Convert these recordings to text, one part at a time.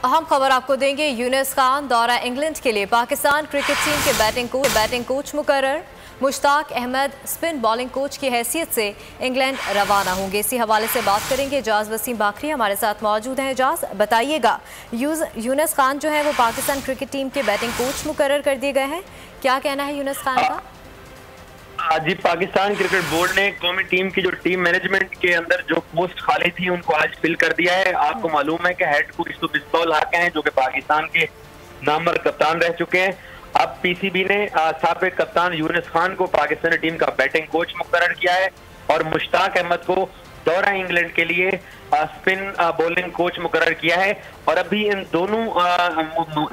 अहम खबर आपको देंगे। यूनुस खान दौरा इंग्लैंड के लिए पाकिस्तान क्रिकेट टीम के बैटिंग कोच मुकर्रर। Mushtaq Ahmed spin bowling coach की हैसियत से इंग्लैंड रवाना होंगे। इसी हवाले से बात करेंगे। एजाज वसीम बाखरी हमारे साथ मौजूद हैं। एजाज, बताइएगा, यूनुस खान जो है वो पाकिस्तान क्रिकेट टीम के बैटिंग कोच मुकर्रर कर दिए गए हैं, क्या कहना है यूनुस खान का? जी, पाकिस्तान क्रिकेट बोर्ड ने कौमी टीम की जो टीम मैनेजमेंट के अंदर जो पोस्ट खाली थी उनको आज फिल कर दिया है। आपको मालूम है कि हेड कोच तो बिस्मिल्लाह लाके हैं जो कि पाकिस्तान के नामवर कप्तान रह चुके हैं। अब पीसीबी ने साबिक कप्तान यूनुस खान को पाकिस्तानी टीम का बैटिंग कोच मुकर्रर किया है और मुश्ताक अहमद को दौरा इंग्लैंड के लिए स्पिन बॉलिंग कोच मुकर्रर किया है। और अभी इन दोनों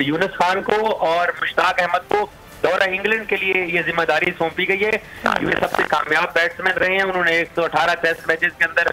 यूनुस खान को और मुश्ताक अहमद को दौरा इंग्लैंड के लिए ये जिम्मेदारी सौंपी गई है। ये सबसे कामयाब बैट्समैन रहे हैं। उन्होंने 118 टेस्ट मैचेस के अंदर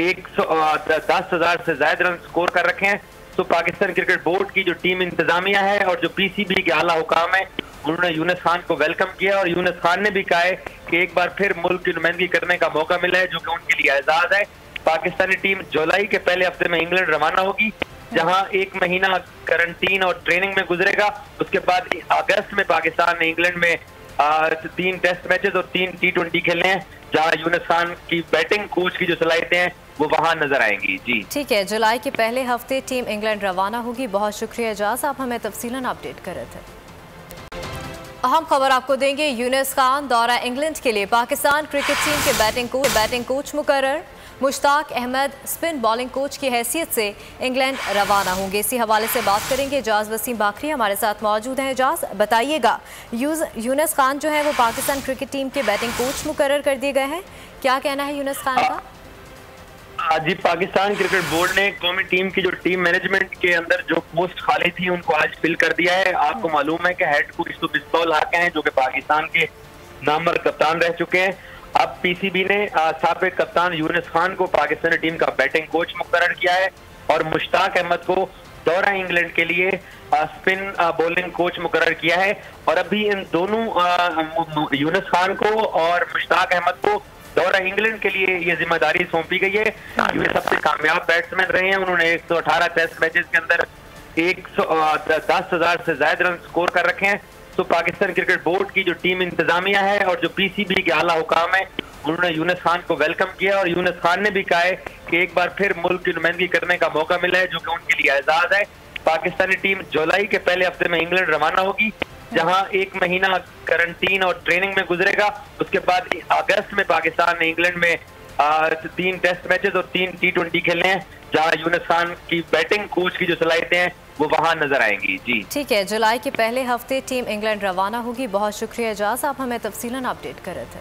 110,000 से ज्यादा रन स्कोर कर रखे हैं। तो पाकिस्तान क्रिकेट बोर्ड की जो टीम इंतजामिया है और जो पीसीबी के आला हुकाम है उन्होंने यूनुस खान को वेलकम किया और यूनुस खान ने भी कहा है कि एक बार फिर मुल्क की नुमाइंदगी करने का मौका मिला है जो कि उनके लिए एजाज है। पाकिस्तानी टीम जुलाई के पहले हफ्ते में इंग्लैंड रवाना होगी, जहां 1 महीना क्वारंटीन और ट्रेनिंग में गुजरेगा। उसके बाद अगस्त में पाकिस्तान ने इंग्लैंड में 3 टेस्ट मैचेस और 3 T20 खेलने हैं, जहां यूनुस खान की बैटिंग कोच की जो सलाहियतें हैं वो वहां नजर आएंगी। जी ठीक है, जुलाई के पहले हफ्ते टीम इंग्लैंड रवाना होगी। बहुत शुक्रिया एजाज, आप हमें तफसीलन अपडेट कर रहे थे। अहम खबर आपको देंगे। यूनुस खान दौरा इंग्लैंड के लिए पाकिस्तान क्रिकेट टीम के बैटिंग कोच मुकर्रर। Mushtaq Ahmed spin bowling coach की हैसियत से इंग्लैंड रवाना होंगे। इसी हवाले से बात करेंगे। एजाज वसीम बाखरी हमारे साथ मौजूद हैं। एजाज, बताइएगा, यूनुस खान जो है वो पाकिस्तान क्रिकेट टीम के बैटिंग कोच मुकर्रर कर दिए गए हैं, क्या कहना है यूनुस खान का? जी, पाकिस्तान क्रिकेट बोर्ड ने कौमी टीम की जो टीम मैनेजमेंट के अंदर जो पोस्ट खाली थी उनको आज फिल कर दिया है। आपको मालूम है कि हेड कोच तो बिस्मिल्लाह लाके हैं जो कि पाकिस्तान के नामवर कप्तान रह चुके हैं। अब पीसीबी ने साबिक कप्तान यूनुस खान को पाकिस्तानी टीम का बैटिंग कोच मुकर्रर किया है और मुश्ताक अहमद को दौरा इंग्लैंड के लिए स्पिन बॉलिंग कोच मुकर्रर किया है। और अभी इन दोनों यूनुस खान को और मुश्ताक अहमद को दौरा इंग्लैंड के लिए ये जिम्मेदारी सौंपी गई है। ये सबसे कामयाब बैट्समैन रहे हैं। उन्होंने 118 टेस्ट मैचेस के अंदर 110,000 से ज्यादा रन स्कोर कर रखे हैं। तो पाकिस्तान क्रिकेट बोर्ड की जो टीम इंतजामिया है और जो पीसीबी के आला हुकाम है उन्होंने यूनुस खान को वेलकम किया और यूनुस खान ने भी कहा है कि एक बार फिर मुल्क की नुमाइंदगी करने का मौका मिला है जो कि उनके लिए एजाज है। पाकिस्तानी टीम जुलाई के पहले हफ्ते में इंग्लैंड रवाना होगी, जहां 1 महीना क्वारंटीन और ट्रेनिंग में गुजरेगा। उसके बाद अगस्त में पाकिस्तान ने इंग्लैंड में 3 टेस्ट मैचेस और 3 T20 खेलने हैं, जहां यूनुस खान की बैटिंग कोच की जो सलाहियतें हैं वो वहां नजर आएंगी। जी ठीक है, जुलाई के पहले हफ्ते टीम इंग्लैंड रवाना होगी। बहुत शुक्रिया एजाज, आप हमें तफसीलन अपडेट कर रहे थे।